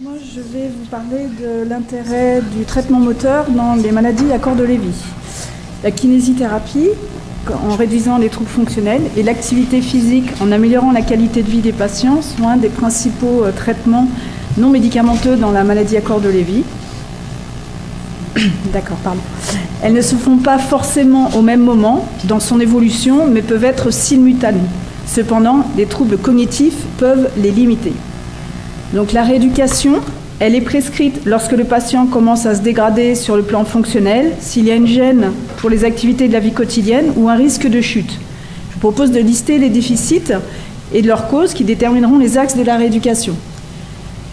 Moi, je vais vous parler de l'intérêt du traitement moteur dans les maladies à corps de Lévy. La kinésithérapie, en réduisant les troubles fonctionnels, et l'activité physique, en améliorant la qualité de vie des patients, sont un des principaux traitements non médicamenteux dans la maladie à corps de Lévy. D'accord, pardon. Elles ne se font pas forcément au même moment dans son évolution, mais peuvent être simultanées. Cependant, les troubles cognitifs peuvent les limiter. Donc la rééducation, elle est prescrite lorsque le patient commence à se dégrader sur le plan fonctionnel, s'il y a une gêne pour les activités de la vie quotidienne ou un risque de chute. Je vous propose de lister les déficits et de leurs causes qui détermineront les axes de la rééducation.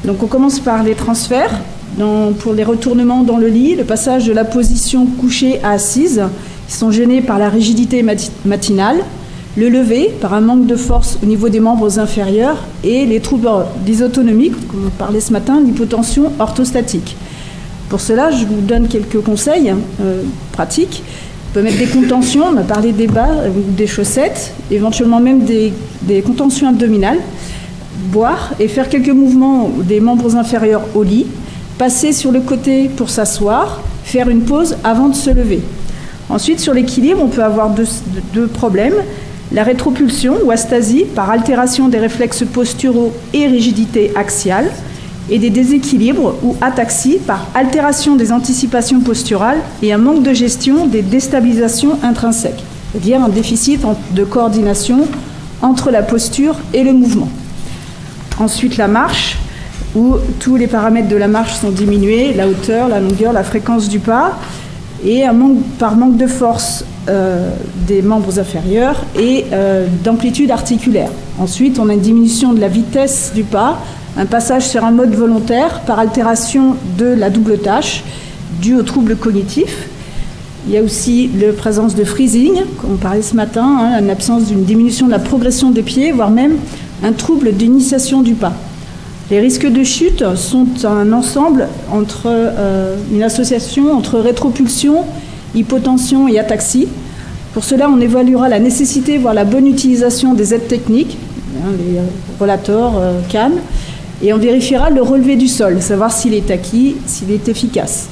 Donc on commence par les transferts. Pour les retournements dans le lit, le passage de la position couchée à assise, qui sont gênés par la rigidité matinale, le lever par un manque de force au niveau des membres inférieurs et les troubles dysautonomiques, comme on parlait ce matin, l'hypotension orthostatique. Pour cela, je vous donne quelques conseils pratiques. On peut mettre des contentions, on a parlé des bas ou des chaussettes, éventuellement même des contentions abdominales, boire et faire quelques mouvements des membres inférieurs au lit, passer sur le côté pour s'asseoir, faire une pause avant de se lever. Ensuite, sur l'équilibre, on peut avoir deux problèmes. La rétropulsion ou astasie par altération des réflexes posturaux et rigidité axiale, et des déséquilibres ou ataxie par altération des anticipations posturales et un manque de gestion des déstabilisations intrinsèques, c'est-à-dire un déficit de coordination entre la posture et le mouvement. Ensuite, la marche, où tous les paramètres de la marche sont diminués, la hauteur, la longueur, la fréquence du pas, et par manque de force des membres inférieurs et d'amplitude articulaire. Ensuite, on a une diminution de la vitesse du pas, un passage sur un mode volontaire par altération de la double tâche due aux troubles cognitifs. Il y a aussi la présence de freezing, comme on parlait ce matin, une absence d'une diminution de la progression des pieds, voire même un trouble d'initiation du pas. Les risques de chute sont un ensemble une association entre rétropulsion, hypotension et ataxie. Pour cela, on évaluera la nécessité, voire la bonne utilisation des aides techniques, les relators, CAM, et on vérifiera le relevé du sol, savoir s'il est acquis, s'il est efficace.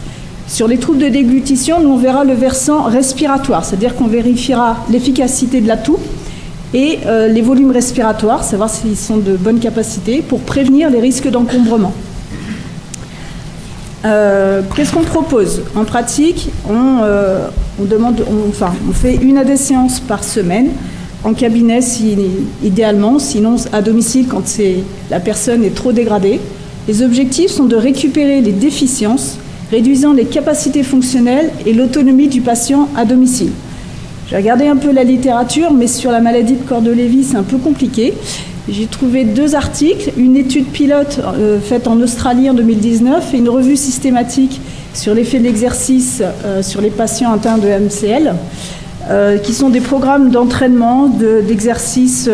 Sur les troubles de déglutition, nous on verra le versant respiratoire, c'est-à-dire qu'on vérifiera l'efficacité de l'atout et les volumes respiratoires, savoir s'ils sont de bonne capacité pour prévenir les risques d'encombrement. Qu'est-ce qu'on propose? En pratique, on fait une à deux séances par semaine, en cabinet idéalement, sinon à domicile quand la personne est trop dégradée. Les objectifs sont de récupérer les déficiences, réduisant les capacités fonctionnelles et l'autonomie du patient à domicile. J'ai regardé un peu la littérature, mais sur la maladie de corps de Lévy, c'est un peu compliqué. J'ai trouvé deux articles, une étude pilote faite en Australie en 2019 et une revue systématique sur l'effet de l'exercice sur les patients atteints de MCL, qui sont des programmes d'entraînement, d'exercice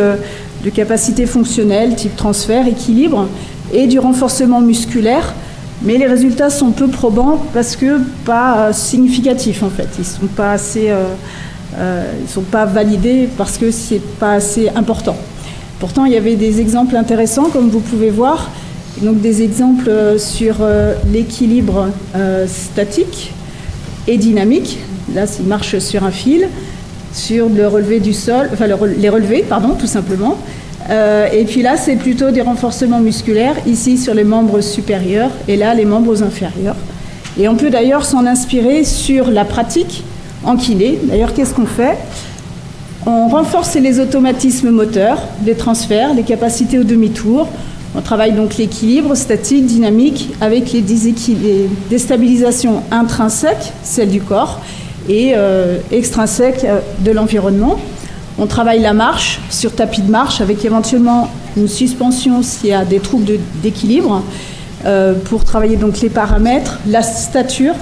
de capacité fonctionnelle, type transfert, équilibre, et du renforcement musculaire. Mais les résultats sont peu probants parce que pas significatifs en fait. Ils sont pas validés parce que c'est pas assez important. Pourtant, il y avait des exemples intéressants, comme vous pouvez voir. Donc, des exemples sur l'équilibre statique et dynamique. Là, il marche sur un fil, sur le relevé du sol, enfin les relevés, pardon, tout simplement. Et puis là, c'est plutôt des renforcements musculaires, ici sur les membres supérieurs et là, les membres inférieurs. Et on peut d'ailleurs s'en inspirer sur la pratique en kiné. D'ailleurs, qu'est-ce qu'on fait? On renforce les automatismes moteurs, les transferts, les capacités au demi-tour. On travaille donc l'équilibre statique, dynamique, avec les déstabilisations intrinsèques, celles du corps, et extrinsèques de l'environnement. On travaille la marche sur tapis de marche avec éventuellement une suspension s'il y a des troubles d'équilibre pour travailler donc les paramètres, la stature,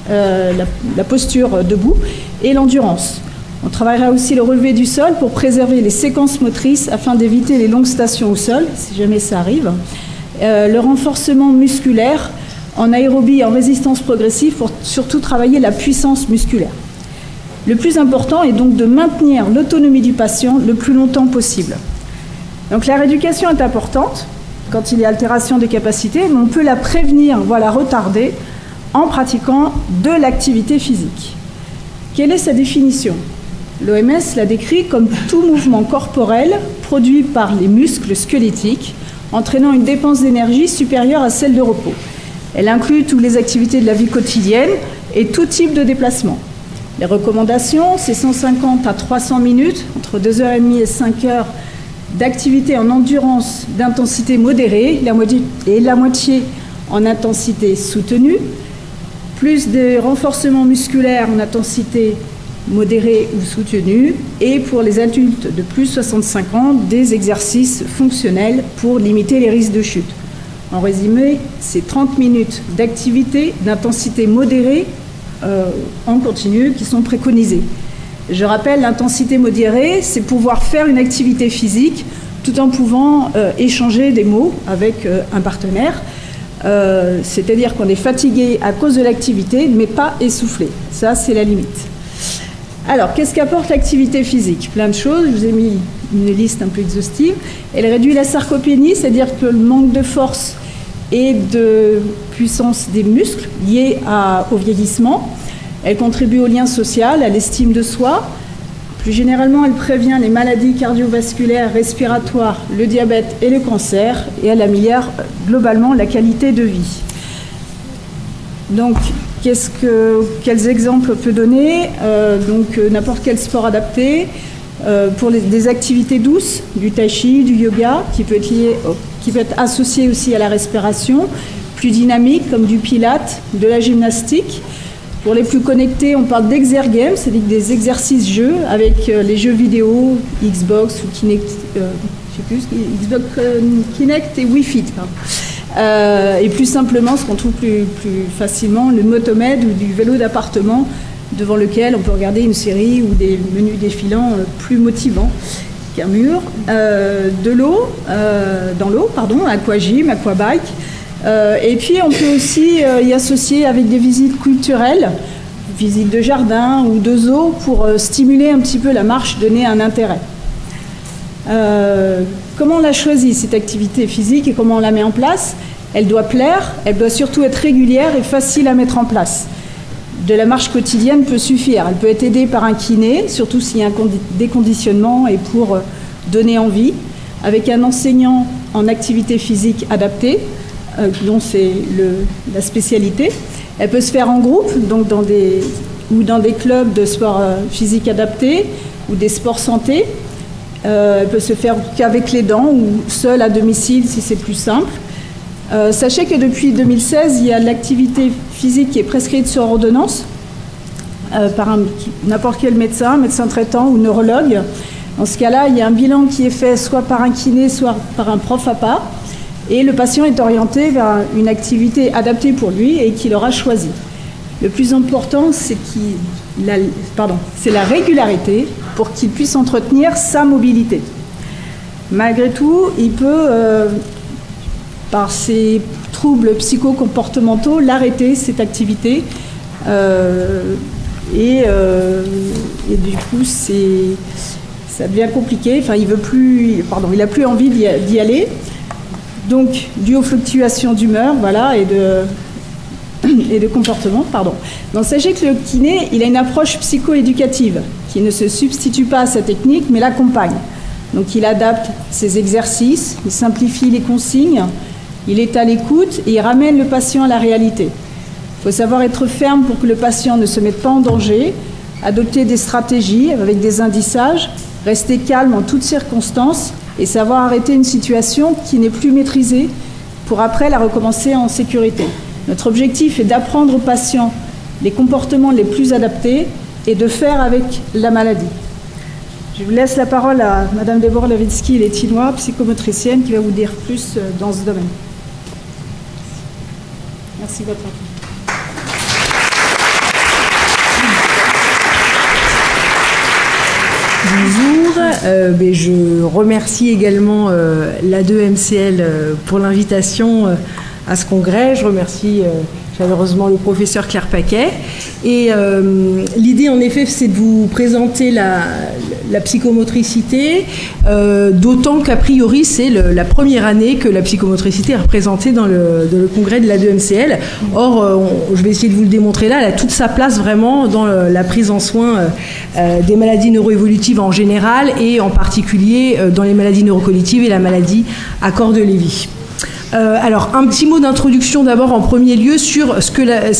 la posture debout et l'endurance. On travaillera aussi le relevé du sol pour préserver les séquences motrices afin d'éviter les longues stations au sol, si jamais ça arrive. Le renforcement musculaire en aérobie et en résistance progressive pour surtout travailler la puissance musculaire. Le plus important est donc de maintenir l'autonomie du patient le plus longtemps possible. Donc la rééducation est importante quand il y a altération des capacités, mais on peut la prévenir, voire la retarder, en pratiquant de l'activité physique. Quelle est sa définition? L'OMS la décrit comme tout mouvement corporel produit par les muscles squelettiques, entraînant une dépense d'énergie supérieure à celle de repos. Elle inclut toutes les activités de la vie quotidienne et tout type de déplacement. Les recommandations, c'est 150 à 300 minutes, entre 2h30 et 5h d'activité en endurance d'intensité modérée et la moitié en intensité soutenue, plus des renforcements musculaires en intensité modérée ou soutenue, et pour les adultes de plus de 65 ans, des exercices fonctionnels pour limiter les risques de chute. En résumé, c'est 30 minutes d'activité d'intensité modérée en continu qui sont préconisées. Je rappelle, l'intensité modérée, c'est pouvoir faire une activité physique tout en pouvant échanger des mots avec un partenaire. C'est-à-dire qu'on est fatigué à cause de l'activité, mais pas essoufflé. Ça, c'est la limite. Alors, qu'est-ce qu'apporte l'activité physique? Plein de choses. Je vous ai mis une liste un peu exhaustive. Elle réduit la sarcopénie, c'est-à-dire que le manque de force et de puissance des muscles liés au vieillissement. Elle contribue au lien social, à l'estime de soi. Plus généralement, elle prévient les maladies cardiovasculaires, respiratoires, le diabète et le cancer, et elle améliore globalement la qualité de vie. Donc, quels exemples on peut donner? N'importe quel sport adapté, pour des activités douces, du tai chi, du yoga, qui peut être associé aussi à la respiration, plus dynamique, comme du pilate, de la gymnastique. Pour les plus connectés, on parle d'exergames, c'est-à-dire des exercices-jeux avec les jeux vidéo, Xbox ou Kinect, Xbox Kinect et Wii Fit. Et plus simplement, ce qu'on trouve plus facilement, le motomède ou du vélo d'appartement, devant lequel on peut regarder une série ou des menus défilants plus motivants qu'un mur. Dans l'eau, aquagym, aquabike. Et puis on peut aussi y associer avec des visites culturelles, visites de jardin ou de zoo, pour stimuler un petit peu la marche, donner un intérêt. Comment on l'a choisie, cette activité physique, et comment on la met en place? Elle doit plaire, elle doit surtout être régulière et facile à mettre en place. De la marche quotidienne peut suffire. Elle peut être aidée par un kiné, surtout s'il y a un déconditionnement, et pour donner envie, avec un enseignant en activité physique adaptée, dont c'est la spécialité. Elle peut se faire en groupe, donc dans des clubs de sport physique adapté ou des sports santé. Elle peut se faire qu'avec les dents ou seule à domicile si c'est plus simple. Sachez que depuis 2016, il y a de l'activité physique qui est prescrite sur ordonnance par n'importe quel médecin traitant ou neurologue. Dans ce cas-là, il y a un bilan qui est fait soit par un kiné, soit par un prof APA. Et le patient est orienté vers une activité adaptée pour lui et qu'il aura choisi. Le plus important, c'est la régularité pour qu'il puisse entretenir sa mobilité. Malgré tout, il peut, par ses troubles psychocomportementaux, l'arrêter, cette activité. Et du coup, ça devient compliqué. Enfin, il n'a plus envie d'y aller. Donc, dû aux fluctuations d'humeur, voilà, et de comportement, pardon. Donc, sachez que le kiné, il a une approche psycho-éducative qui ne se substitue pas à sa technique, mais l'accompagne. Donc, il adapte ses exercices, il simplifie les consignes, il est à l'écoute et il ramène le patient à la réalité. Il faut savoir être ferme pour que le patient ne se mette pas en danger, adopter des stratégies avec des indissages, rester calme en toutes circonstances, et savoir arrêter une situation qui n'est plus maîtrisée pour après la recommencer en sécurité. Notre objectif est d'apprendre aux patients les comportements les plus adaptés et de faire avec la maladie. Je vous laisse la parole à Mme Deborah Levitsky-Létinois, psychomotricienne, qui va vous dire plus dans ce domaine. Merci de votre attention. Bonjour, je remercie également l'A2MCL pour l'invitation à ce congrès. Je remercie chaleureusement le professeur Claire Paquet. Et l'idée, en effet, c'est de vous présenter la psychomotricité, d'autant qu'a priori c'est la première année que la psychomotricité est représentée dans le congrès de l'A2MCL. Or, je vais essayer de vous le démontrer là, elle a toute sa place vraiment dans la prise en soin des maladies neuroévolutives en général et en particulier dans les maladies neurocognitives et la maladie à corps de Lévy. Alors, un petit mot d'introduction d'abord en premier lieu sur ce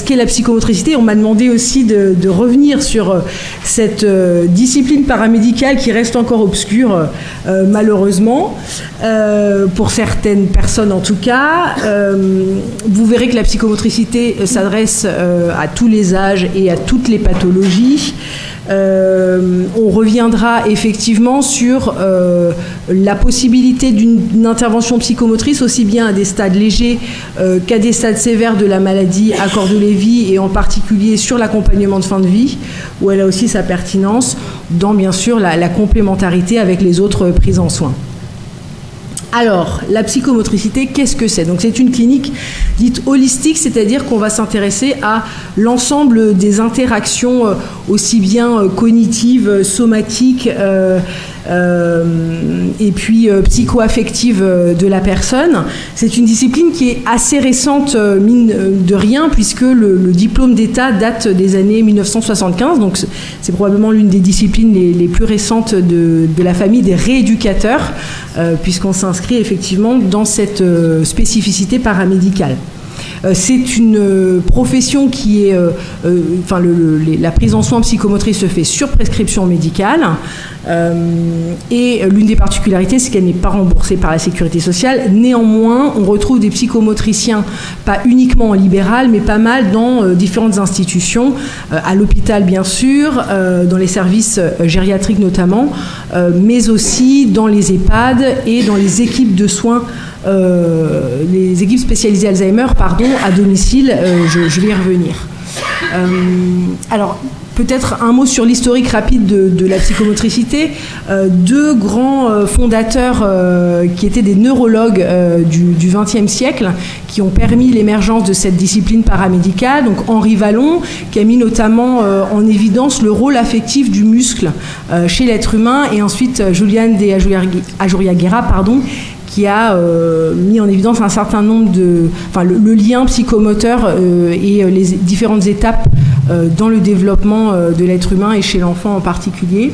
qu'est la psychomotricité. On m'a demandé aussi de revenir sur cette discipline paramédicale qui reste encore obscure, malheureusement, pour certaines personnes en tout cas. Vous verrez que la psychomotricité s'adresse à tous les âges et à toutes les pathologies. On reviendra effectivement sur la possibilité d'une intervention psychomotrice aussi bien à des stades légers qu'à des stades sévères de la maladie à corps de Lévy et en particulier sur l'accompagnement de fin de vie où elle a aussi sa pertinence dans bien sûr la complémentarité avec les autres prises en soins. Alors, la psychomotricité, qu'est-ce que c'est? Donc, c'est une clinique dite holistique, c'est-à-dire qu'on va s'intéresser à l'ensemble des interactions aussi bien cognitives, somatiques et puis psycho-affectives de la personne. C'est une discipline qui est assez récente, mine de rien, puisque le diplôme d'État date des années 1975, donc c'est probablement l'une des disciplines les plus récentes de la famille des rééducateurs, puisqu'on s'inscrit effectivement dans cette spécificité paramédicale. C'est une profession qui est... la prise en soins psychomotrice se fait sur prescription médicale et l'une des particularités, c'est qu'elle n'est pas remboursée par la sécurité sociale. Néanmoins, on retrouve des psychomotriciens, pas uniquement en libéral, mais pas mal dans différentes institutions, à l'hôpital bien sûr, dans les services gériatriques notamment, mais aussi dans les EHPAD et dans les équipes de soins les équipes spécialisées Alzheimer, à domicile, je vais y revenir. Alors, peut-être un mot sur l'historique rapide de la psychomotricité. Deux grands fondateurs qui étaient des neurologues du XXe siècle, qui ont permis l'émergence de cette discipline paramédicale. Donc Henri Wallon, qui a mis notamment en évidence le rôle affectif du muscle chez l'être humain, et ensuite Julian de Ajuriaguera, qui a mis en évidence un certain nombre le lien psychomoteur et les différentes étapes dans le développement de l'être humain et chez l'enfant en particulier.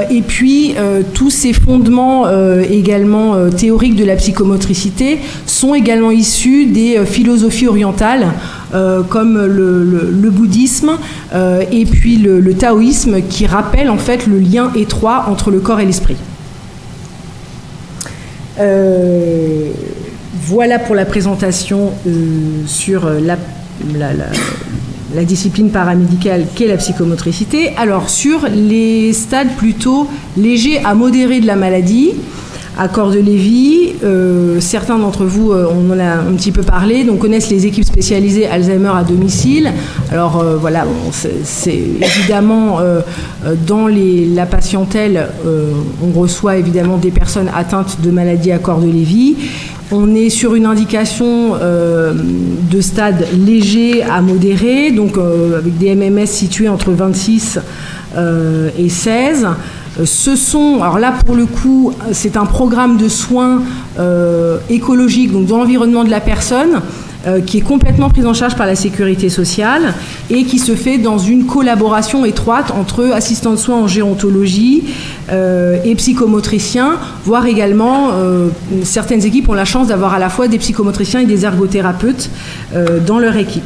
Et puis, tous ces fondements également théoriques de la psychomotricité sont également issus des philosophies orientales comme le bouddhisme et puis le taoïsme, qui rappellent en fait le lien étroit entre le corps et l'esprit. Voilà pour la présentation sur la discipline paramédicale qu'est la psychomotricité. Alors, sur les stades plutôt légers à modérés de la maladie, à corps de Lévy, certains d'entre vous, on en a un petit peu parlé, donc connaissent les équipes spécialisées Alzheimer à domicile. Alors voilà, c'est évidemment dans la patientèle, on reçoit évidemment des personnes atteintes de maladies à corps de Lévy. On est sur une indication de stade léger à modéré, donc avec des MMS situés entre 26 et 16. Alors là, pour le coup, c'est un programme de soins écologiques, donc dans l'environnement de la personne, qui est complètement prise en charge par la sécurité sociale et qui se fait dans une collaboration étroite entre assistants de soins en gérontologie et psychomotriciens, voire également, certaines équipes ont la chance d'avoir à la fois des psychomotriciens et des ergothérapeutes dans leur équipe.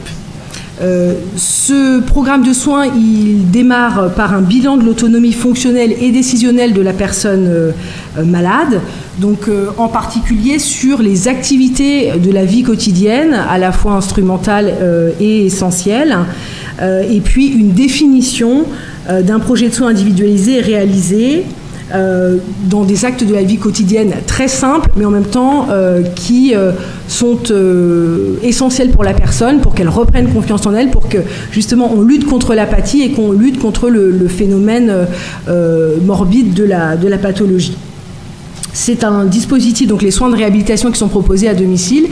Ce programme de soins, il démarre par un bilan de l'autonomie fonctionnelle et décisionnelle de la personne malade, donc en particulier sur les activités de la vie quotidienne, à la fois instrumentales et essentielles, et puis une définition d'un projet de soins individualisé et réalisé dans des actes de la vie quotidienne très simples, mais en même temps qui sont essentiels pour la personne, pour qu'elle reprenne confiance en elle, pour que justement on lutte contre l'apathie et qu'on lutte contre le phénomène morbide de la pathologie. C'est un dispositif, donc les soins de réhabilitation qui sont proposés à domicile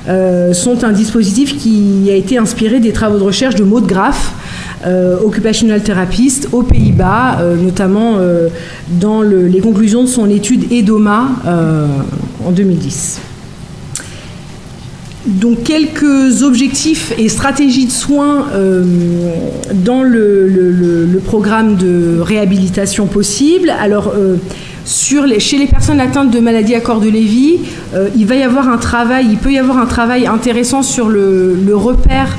sont un dispositif qui a été inspiré des travaux de recherche de Maud Graff, occupational therapist aux Pays-Bas, notamment dans les conclusions de son étude EDOMA en 2010. Donc quelques objectifs et stratégies de soins dans le programme de réhabilitation possible. Alors chez les personnes atteintes de maladies à corps de Lévy, il peut y avoir un travail intéressant sur les repères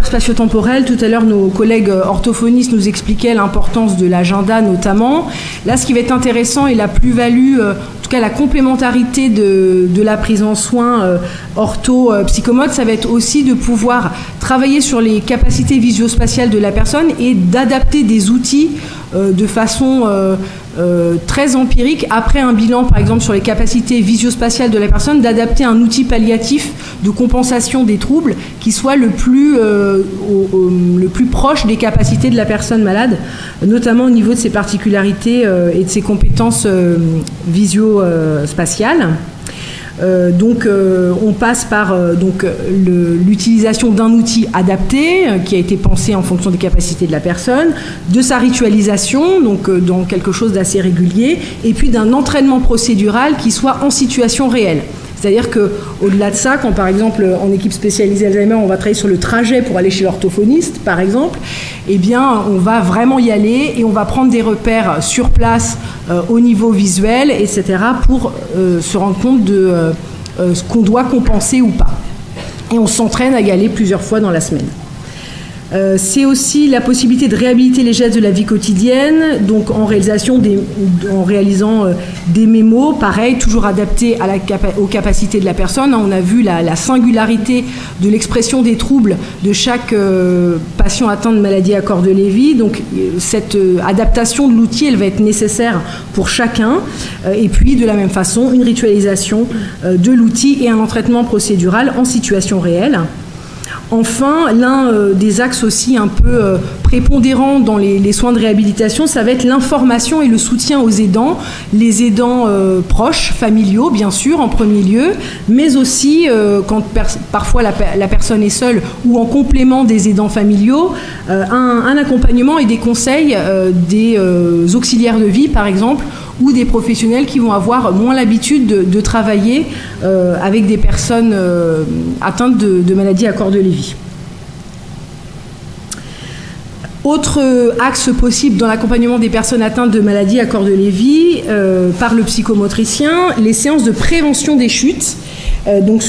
spatio-temporels. Tout à l'heure, nos collègues orthophonistes nous expliquaient l'importance de l'agenda notamment. Là, ce qui va être intéressant et la plus-value, en tout cas la complémentarité de la prise en soins ortho-psychomote, ça va être aussi de pouvoir travailler sur les capacités visio-spatiales de la personne et d'adapter des outils de façon très empirique, après un bilan par exemple sur les capacités visio-spatiales de la personne, d'adapter un outil palliatif de compensation des troubles qui soit le plus proche des capacités de la personne malade, notamment au niveau de ses particularités et de ses compétences visio-spatiales. On passe par l'utilisation d'un outil adapté qui a été pensé en fonction des capacités de la personne, de sa ritualisation, dans quelque chose d'assez régulier, et puis d'un entraînement procédural qui soit en situation réelle. C'est-à-dire qu'au-delà de ça, quand par exemple en équipe spécialisée Alzheimer, on va travailler sur le trajet pour aller chez l'orthophoniste, par exemple, eh bien on va vraiment y aller et on va prendre des repères sur place au niveau visuel, etc., pour se rendre compte de ce qu'on doit compenser ou pas. Et on s'entraîne à y aller plusieurs fois dans la semaine. C'est aussi la possibilité de réhabiliter les gestes de la vie quotidienne, donc en réalisant des mémos, pareil, toujours adaptés aux capacités de la personne. On a vu la singularité de l'expression des troubles de chaque patient atteint de maladie à corps de Lévy. Donc cette adaptation de l'outil, elle va être nécessaire pour chacun. Et puis de la même façon, une ritualisation de l'outil et un entraînement procédural en situation réelle. Enfin, l'un des axes aussi un peu prépondérants dans les soins de réhabilitation, ça va être l'information et le soutien aux aidants, les aidants proches, familiaux bien sûr en premier lieu, mais aussi quand parfois la personne est seule ou en complément des aidants familiaux, un accompagnement et des conseils des auxiliaires de vie par exemple, ou des professionnels qui vont avoir moins l'habitude de travailler avec des personnes atteintes de maladies à corps de Lévy. Autre axe possible dans l'accompagnement des personnes atteintes de maladies à corps de Lévy par le psychomotricien, les séances de prévention des chutes. Donc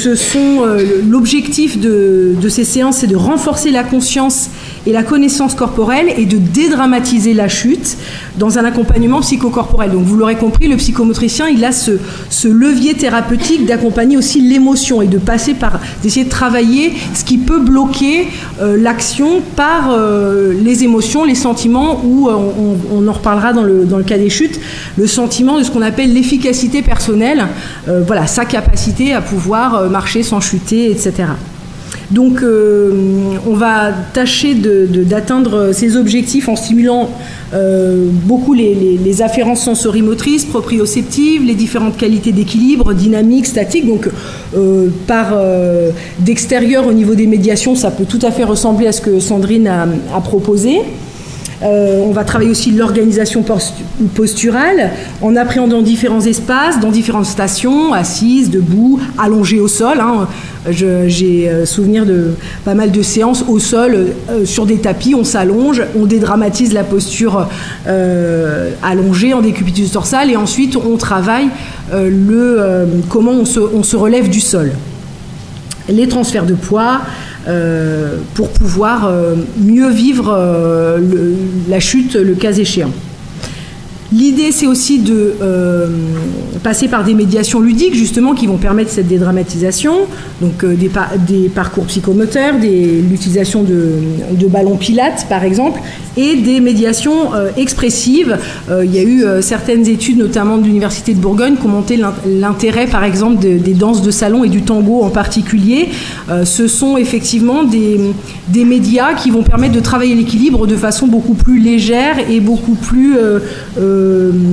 l'objectif de ces séances, c'est de renforcer la conscience et la connaissance corporelle et de dédramatiser la chute dans un accompagnement psychocorporel. Donc vous l'aurez compris, le psychomotricien, il a ce levier thérapeutique d'accompagner aussi l'émotion et d'essayer de travailler ce qui peut bloquer l'action par les émotions, les sentiments, ou on en reparlera dans le cas des chutes, le sentiment de ce qu'on appelle l'efficacité personnelle, voilà, sa capacité à pouvoir marcher sans chuter, etc. Donc on va tâcher d'atteindre ces objectifs en stimulant beaucoup les afférences sensorimotrices, proprioceptives, les différentes qualités d'équilibre, dynamique, statique. Donc d'extérieur au niveau des médiations, ça peut tout à fait ressembler à ce que Sandrine a proposé. On va travailler aussi l'organisation posturale en appréhendant différents espaces, dans différentes stations, assises, debout, allongées au sol. J'ai souvenir de pas mal de séances au sol, sur des tapis, on s'allonge, on dédramatise la posture allongée en décubitus dorsal et ensuite on travaille comment on se relève du sol. Les transferts de poids, pour pouvoir mieux vivre la chute le cas échéant. L'idée, c'est aussi de passer par des médiations ludiques, justement, qui vont permettre cette dédramatisation, donc des parcours psychomoteurs, l'utilisation de ballons pilates, par exemple, et des médiations expressives. Il y a eu certaines études, notamment de l'Université de Bourgogne, qui ont montré l'intérêt, par exemple, des danses de salon et du tango en particulier. Ce sont effectivement des médias qui vont permettre de travailler l'équilibre de façon beaucoup plus légère et beaucoup plus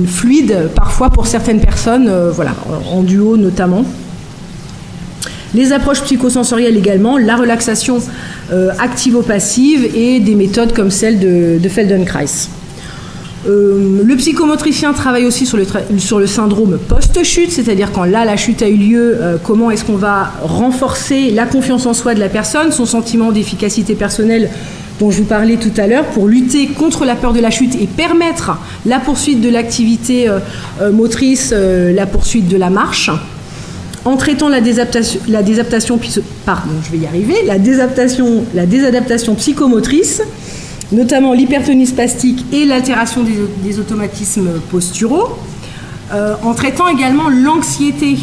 fluide, parfois pour certaines personnes, voilà, en duo notamment. Les approches psychosensorielles également, la relaxation activo-passive et des méthodes comme celle de Feldenkrais. Le psychomotricien travaille aussi sur le syndrome post-chute, c'est-à-dire quand là la chute a eu lieu, comment est-ce qu'on va renforcer la confiance en soi de la personne, son sentiment d'efficacité personnelle dont je vous parlais tout à l'heure, pour lutter contre la peur de la chute et permettre la poursuite de l'activité motrice, la poursuite de la marche, en traitant la désadaptation psychomotrice, notamment l'hypertonie spastique et l'altération des automatismes posturaux, en traitant également l'anxiété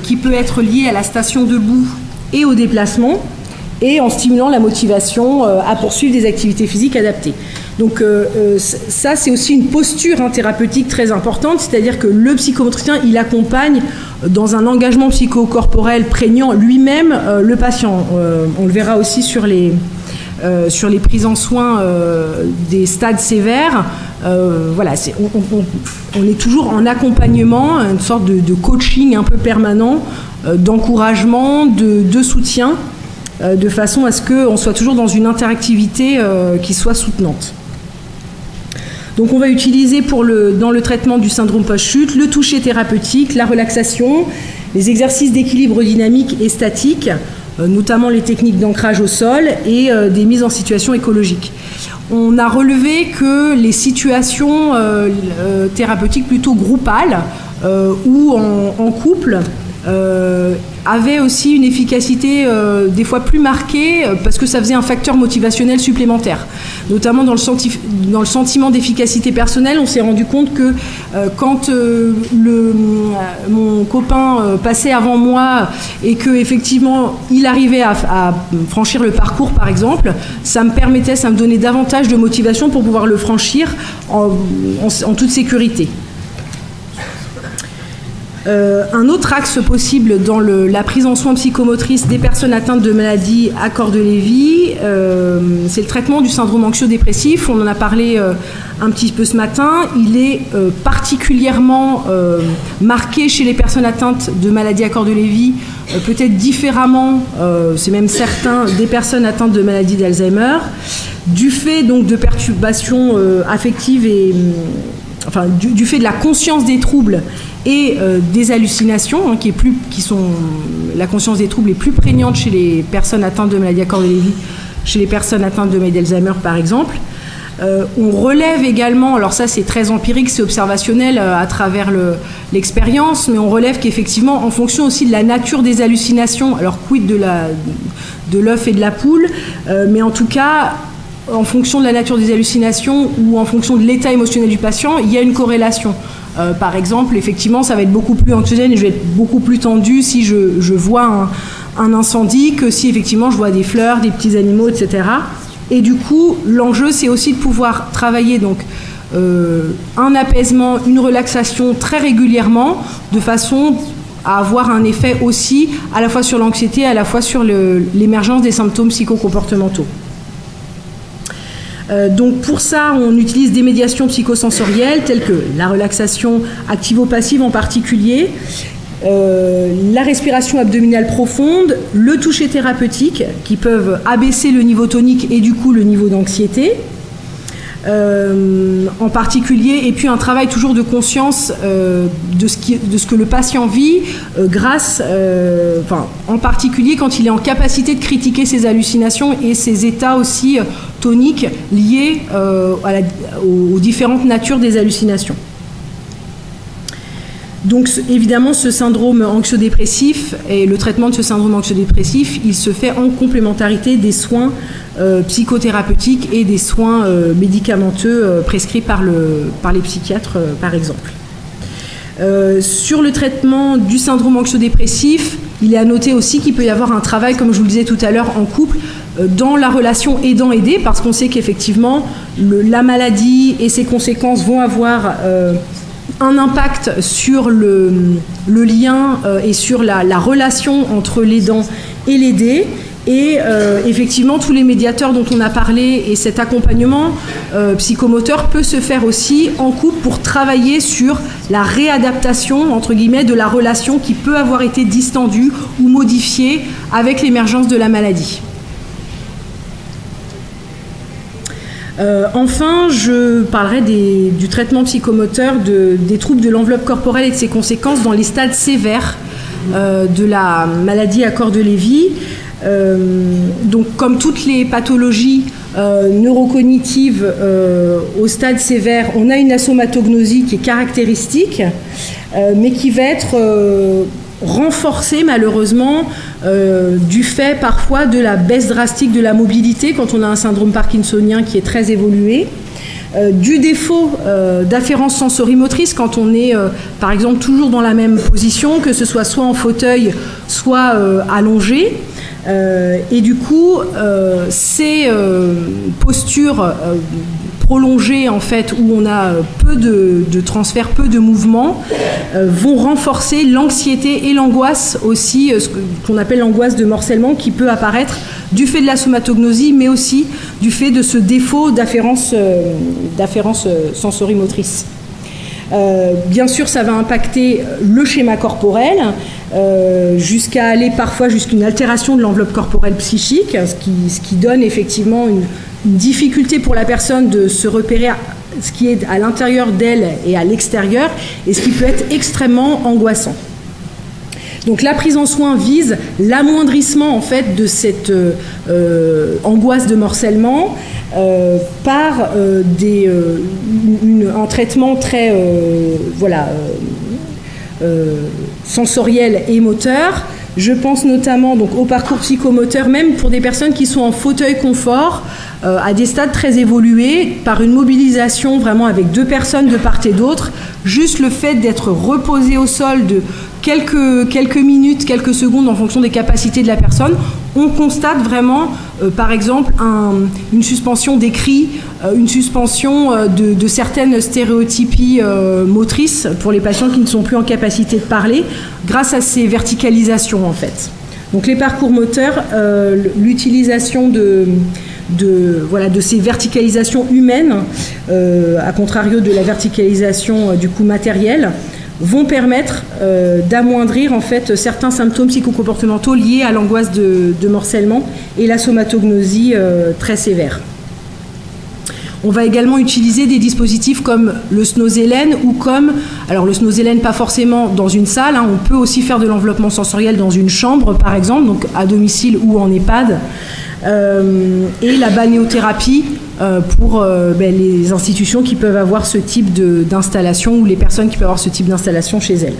qui peut être liée à la station debout et au déplacement, et en stimulant la motivation à poursuivre des activités physiques adaptées. Donc ça, c'est aussi une posture thérapeutique très importante, c'est-à-dire que le psychomotricien, il accompagne dans un engagement psychocorporel prégnant lui-même le patient. On le verra aussi sur les prises en soins des stades sévères. Voilà, on est toujours en accompagnement, une sorte de coaching un peu permanent, d'encouragement, de soutien, de façon à ce qu'on soit toujours dans une interactivité qui soit soutenante. Donc on va utiliser dans le traitement du syndrome post-chute le toucher thérapeutique, la relaxation, les exercices d'équilibre dynamique et statique, notamment les techniques d'ancrage au sol et des mises en situation écologique. On a relevé que les situations thérapeutiques plutôt groupales ou en couple avait aussi une efficacité des fois plus marquée parce que ça faisait un facteur motivationnel supplémentaire. Notamment dans le sentiment d'efficacité personnelle, on s'est rendu compte que quand mon copain passait avant moi et qu'effectivement il arrivait à franchir le parcours par exemple, ça me donnait davantage de motivation pour pouvoir le franchir en toute sécurité. Un autre axe possible dans la prise en soins psychomotrice des personnes atteintes de maladies à corps de Lévy, c'est le traitement du syndrome anxio-dépressif. On en a parlé un petit peu ce matin. Il est particulièrement marqué chez les personnes atteintes de maladies à corps de Lévy, peut-être différemment, c'est même certain, des personnes atteintes de maladies d'Alzheimer, du fait donc de perturbations affectives et du fait de la conscience des troubles et des hallucinations, qui sont la conscience des troubles est plus prégnante chez les personnes atteintes de maladies à corps de Lévy, chez les personnes atteintes de maladie d'Alzheimer par exemple. On relève également, alors ça c'est très empirique, c'est observationnel à travers l'expérience, mais on relève qu'effectivement en fonction aussi de la nature des hallucinations, alors quid de l'œuf et de la poule, mais en tout cas en fonction de la nature des hallucinations ou en fonction de l'état émotionnel du patient, il y a une corrélation. Par exemple, effectivement, ça va être beaucoup plus anxiogène et je vais être beaucoup plus tendue si je vois un incendie que si effectivement je vois des fleurs, des petits animaux, etc. Et du coup, l'enjeu, c'est aussi de pouvoir travailler donc un apaisement, une relaxation très régulièrement, de façon à avoir un effet aussi à la fois sur l'anxiété, à la fois sur l'émergence des symptômes psychocomportementaux. Donc pour ça, on utilise des médiations psychosensorielles telles que la relaxation activo-passive en particulier, la respiration abdominale profonde, le toucher thérapeutique qui peuvent abaisser le niveau tonique et du coup le niveau d'anxiété en particulier, et puis un travail toujours de conscience de ce que le patient vit grâce, en particulier quand il est en capacité de critiquer ses hallucinations et ses états aussi toniques liés aux différentes natures des hallucinations. Donc évidemment, ce syndrome anxio-dépressif et le traitement de ce syndrome anxio-dépressif, il se fait en complémentarité des soins psychothérapeutiques et des soins médicamenteux prescrits par les psychiatres, par exemple. Sur le traitement du syndrome anxio-dépressif, il est à noter aussi qu'il peut y avoir un travail, comme je vous le disais tout à l'heure, en couple, dans la relation aidant-aidé, parce qu'on sait qu'effectivement, la maladie et ses conséquences vont avoir un impact sur le lien et sur la relation entre l'aidant et l'aidé. Et effectivement, tous les médiateurs dont on a parlé et cet accompagnement psychomoteur peut se faire aussi en couple pour travailler sur la réadaptation, entre guillemets, de la relation qui peut avoir été distendue ou modifiée avec l'émergence de la maladie. Enfin, je parlerai du traitement psychomoteur des troubles de l'enveloppe corporelle et de ses conséquences dans les stades sévères de la maladie à corps de Lévy. Donc, comme toutes les pathologies neurocognitives au stade sévère, on a une asomatognosie qui est caractéristique, mais qui va être renforcée malheureusement du fait parfois de la baisse drastique de la mobilité quand on a un syndrome parkinsonien qui est très évolué, du défaut d'afférence sensorimotrice quand on est par exemple toujours dans la même position, que ce soit en fauteuil, soit allongé. Et du coup, ces postures prolongées, en fait, où on a peu de transfert, peu de mouvement, vont renforcer l'anxiété et l'angoisse aussi, ce qu'on appelle l'angoisse de morcellement, qui peut apparaître du fait de la somatognosie, mais aussi du fait de ce défaut d'afférence sensorimotrice. Bien sûr, ça va impacter le schéma corporel, jusqu'à aller parfois jusqu'à une altération de l'enveloppe corporelle psychique, ce qui donne effectivement une difficulté pour la personne de se repérer ce qui est à l'intérieur d'elle et à l'extérieur, et ce qui peut être extrêmement angoissant. Donc la prise en soin vise l'amoindrissement en fait de cette angoisse de morcellement par un traitement très sensoriel et moteur. Je pense notamment donc au parcours psychomoteur, même pour des personnes qui sont en fauteuil confort, à des stades très évolués, par une mobilisation vraiment avec 2 personnes de part et d'autre. Juste le fait d'être reposé au sol de quelques minutes, quelques secondes en fonction des capacités de la personne, on constate vraiment, par exemple, une suspension des cris, une suspension de certaines stéréotypies motrices pour les patients qui ne sont plus en capacité de parler, grâce à ces verticalisations en fait. Donc les parcours moteurs, l'utilisation de ces verticalisations humaines, à contrario de la verticalisation du coup matérielle, vont permettre d'amoindrir en fait certains symptômes psychocomportementaux liés à l'angoisse de morcellement et la somatognosie très sévère. On va également utiliser des dispositifs comme le Snozelen ou alors le Snozelen pas forcément dans une salle, on peut aussi faire de l'enveloppement sensoriel dans une chambre par exemple, donc à domicile ou en EHPAD, et la balnéothérapie pour les institutions qui peuvent avoir ce type d'installation ou les personnes qui peuvent avoir ce type d'installation chez elles.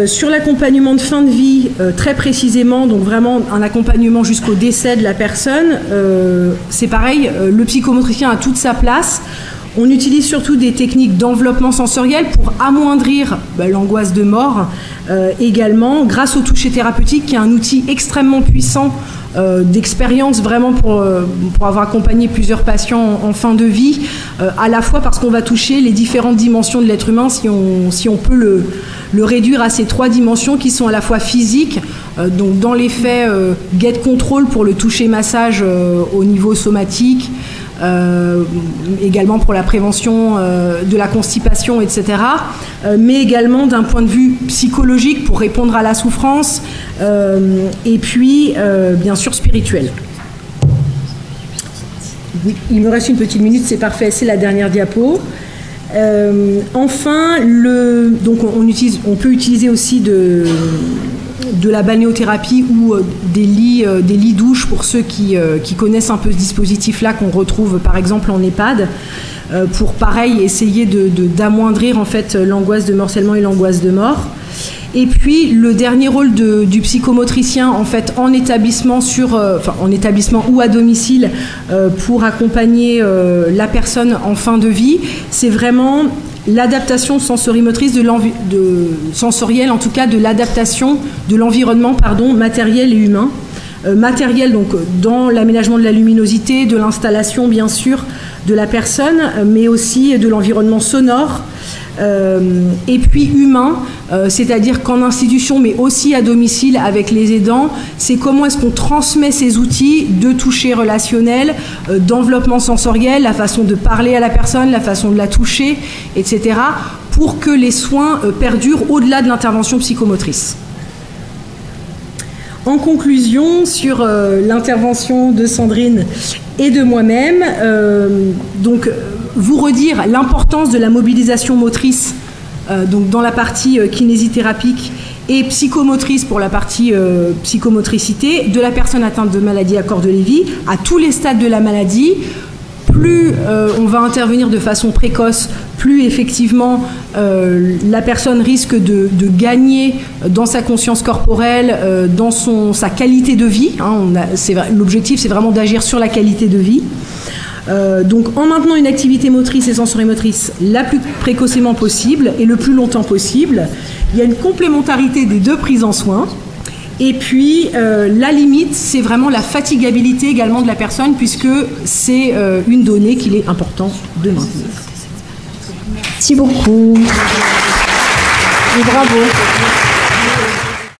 Sur l'accompagnement de fin de vie, très précisément, donc vraiment un accompagnement jusqu'au décès de la personne, c'est pareil, le psychomotricien a toute sa place. On utilise surtout des techniques d'enveloppement sensoriel pour amoindrir l'angoisse de mort, également grâce au toucher thérapeutique qui est un outil extrêmement puissant d'expérience vraiment pour avoir accompagné plusieurs patients en fin de vie, à la fois parce qu'on va toucher les différentes dimensions de l'être humain, si on peut le réduire à ces 3 dimensions qui sont à la fois physiques, donc dans l'effet get control pour le toucher massage au niveau somatique, également pour la prévention de la constipation, etc. Mais également d'un point de vue psychologique pour répondre à la souffrance, et puis bien sûr spirituel. Oui, il me reste une petite minute, c'est parfait, c'est la dernière diapo. Enfin, donc on peut utiliser aussi de la balnéothérapie ou des lits douches pour ceux qui connaissent un peu ce dispositif-là qu'on retrouve par exemple en EHPAD, pour pareil essayer d'amoindrir en fait l'angoisse de morcellement et l'angoisse de mort. Et puis le dernier rôle du psychomotricien en fait en établissement en établissement ou à domicile pour accompagner la personne en fin de vie, c'est vraiment l'adaptation sensorimotrice sensorielle, en tout cas de l'adaptation de l'environnement matériel et humain. Matériel donc dans l'aménagement de la luminosité, de l'installation bien sûr de la personne, mais aussi de l'environnement sonore. Et puis humain, c'est-à-dire qu'en institution mais aussi à domicile avec les aidants, c'est comment est-ce qu'on transmet ces outils de toucher relationnel, d'enveloppement sensoriel, la façon de parler à la personne, la façon de la toucher, etc., pour que les soins perdurent au-delà de l'intervention psychomotrice. En conclusion, sur l'intervention de Sandrine et de moi-même, donc vous redire l'importance de la mobilisation motrice donc dans la partie kinésithérapique et psychomotrice pour la partie psychomotricité de la personne atteinte de maladie à corps de Lévy à tous les stades de la maladie. Plus on va intervenir de façon précoce, plus effectivement la personne risque de gagner dans sa conscience corporelle, dans sa qualité de vie. L'objectif, c'est vraiment d'agir sur la qualité de vie. Donc en maintenant une activité motrice et sensorimotrice la plus précocement possible et le plus longtemps possible, il y a une complémentarité des deux prises en soins. Et puis, la limite, c'est vraiment la fatigabilité également de la personne, puisque c'est une donnée qu'il est important de maintenir. Merci beaucoup. Et bravo.